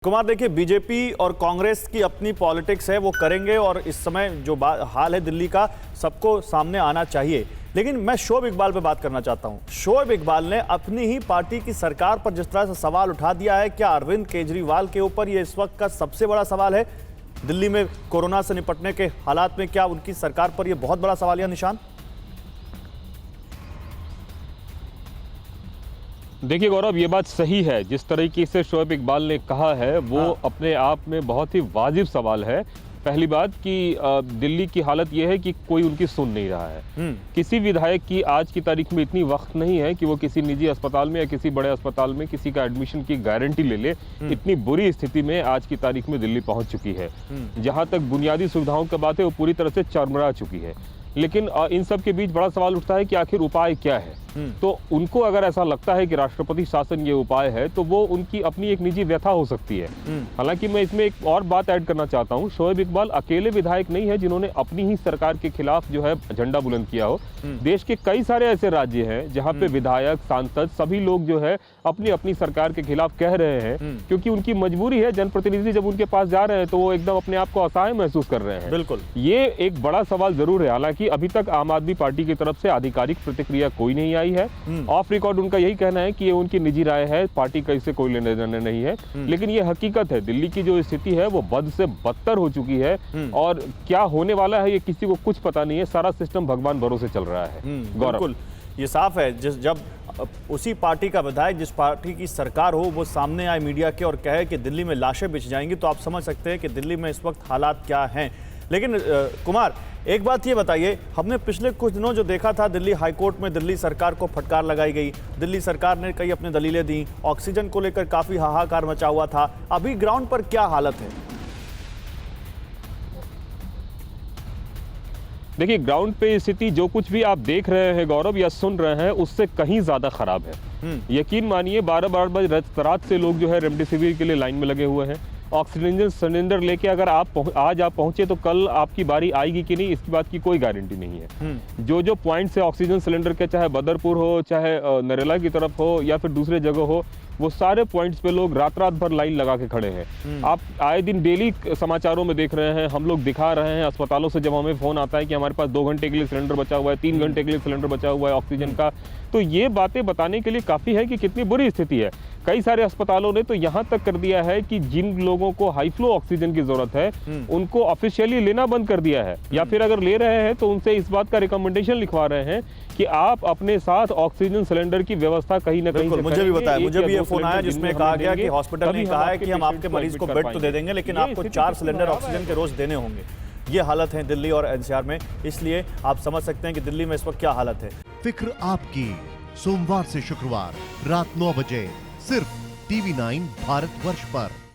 कुमार, देखिए, बीजेपी और कांग्रेस की अपनी पॉलिटिक्स है, वो करेंगे और इस समय जो हाल है दिल्ली का सबको सामने आना चाहिए। लेकिन मैं शोएब इकबाल पे बात करना चाहता हूं। शोएब इकबाल ने अपनी ही पार्टी की सरकार पर जिस तरह से सवाल उठा दिया है, क्या अरविंद केजरीवाल के ऊपर ये इस वक्त का सबसे बड़ा सवाल है? दिल्ली में कोरोना से निपटने के हालात में क्या उनकी सरकार पर यह बहुत बड़ा सवालिया निशान? देखिए गौरव, ये बात सही है। जिस तरीके से शोएब इकबाल ने कहा है वो अपने आप में बहुत ही वाजिब सवाल है। पहली बात कि दिल्ली की हालत ये है कि कोई उनकी सुन नहीं रहा है। किसी विधायक की आज की तारीख में इतनी वक्त नहीं है कि वो किसी निजी अस्पताल में या किसी बड़े अस्पताल में किसी का एडमिशन की गारंटी ले ले। इतनी बुरी स्थिति में आज की तारीख में दिल्ली पहुंच चुकी है। जहां तक बुनियादी सुविधाओं की बात है वो पूरी तरह से चरमरा चुकी है। लेकिन इन सब के बीच बड़ा सवाल उठता है कि आखिर उपाय क्या है। तो उनको अगर ऐसा लगता है कि राष्ट्रपति शासन ये उपाय है तो वो उनकी अपनी एक निजी व्यथा हो सकती है। हालांकि मैं इसमें एक और बात ऐड करना चाहता हूँ। शोएब इकबाल अकेले विधायक नहीं है जिन्होंने अपनी ही सरकार के खिलाफ जो है झंडा बुलंद किया हो। देश के कई सारे ऐसे राज्य हैं जहाँ पे विधायक, सांसद सभी लोग जो है अपनी अपनी सरकार के खिलाफ कह रहे हैं, क्योंकि उनकी मजबूरी है। जनप्रतिनिधि जब उनके पास जा रहे हैं तो वो एकदम अपने आप को असहाय महसूस कर रहे हैं। बिल्कुल, ये एक बड़ा सवाल जरूर है। हालांकि अभी तक आम आदमी पार्टी की तरफ से आधिकारिक प्रतिक्रिया कोई नहीं आई है। ऑफ रिकॉर्ड उनका यही कहना है कि ये उनकी निजी राय है, पार्टी का इससे कोई लेना देना नहीं है। लेकिन ये हकीकत है, दिल्ली की जो स्थिति है वो बद से बदतर हो चुकी है और क्या होने वाला है ये किसी को कुछ पता नहीं है। सारा सिस्टम भगवान भरोसे चल रहा है। बिल्कुल, ये साफ है। जब उसी पार्टी का विधायक, जिस पार्टी की सरकार हो, वो सामने आए मीडिया के और कहे कि दिल्ली में लाशें बिछ जाएंगी, तो आप समझ सकते हैं कि दिल्ली में इस वक्त हालात क्या हैं। लेकिन कुमार, एक बात ये बताइए, हमने पिछले कुछ दिनों जो देखा था, दिल्ली हाईकोर्ट में दिल्ली सरकार को फटकार लगाई गई। दिल्ली सरकार ने कई अपनी दलीलें दी, ऑक्सीजन को लेकर काफी हाहाकार मचा हुआ था। अभी ग्राउंड पर क्या हालत है? देखिए, ग्राउंड पे स्थिति जो कुछ भी आप देख रहे हैं गौरव या सुन रहे हैं उससे कहीं ज्यादा खराब है। यकीन मानिए, 12 बजे रात से लोग जो है रेमडेसिविर के लिए लाइन में लगे हुए हैं। ऑक्सीजन सिलेंडर लेके अगर आज आप पहुंचे तो कल आपकी बारी आएगी कि नहीं, इसकी बात की कोई गारंटी नहीं है। जो पॉइंट से ऑक्सीजन सिलेंडर के, चाहे बदरपुर हो, चाहे नरेला की तरफ हो या फिर दूसरे जगह हो, वो सारे पॉइंट्स पे लोग रात भर लाइन लगा के खड़े हैं। आप आए दिन डेली समाचारों में देख रहे हैं, हम लोग दिखा रहे हैं। अस्पतालों से जब हमें फोन आता है कि हमारे पास 2 घंटे के लिए सिलेंडर बचा हुआ है, 3 घंटे के लिए सिलेंडर बचा हुआ है ऑक्सीजन का, तो ये बातें बताने के लिए काफी है कि कितनी बुरी स्थिति है। कई सारे अस्पतालों ने तो यहाँ तक कर दिया है कि जिन लोगों को हाई फ्लो ऑक्सीजन की जरूरत है उनको ऑफिशियली लेना बंद कर दिया है, या फिर अगर ले रहे हैं तो उनसे इस बात का रिकमेंडेशन लिखवा रहे हैं कि आप अपने साथ ऑक्सीजन सिलेंडर की व्यवस्था कहीं ना कहीं से मुझे भी बताया, मुझे भी ये फोन आया जिसमें कहा गया कि हॉस्पिटल ने कहा है कि हम आपके मरीज को बेड तो दे देंगे, लेकिन आपको 4 सिलेंडर ऑक्सीजन के रोज देने होंगे। ये हालत है दिल्ली और एनसीआर में, इसलिए आप समझ सकते हैं कि दिल्ली में इस वक्त क्या हालत है। फिक्र आपकी, सोमवार से शुक्रवार रात 9 बजे सिर्फ TV9 भारतवर्ष पर।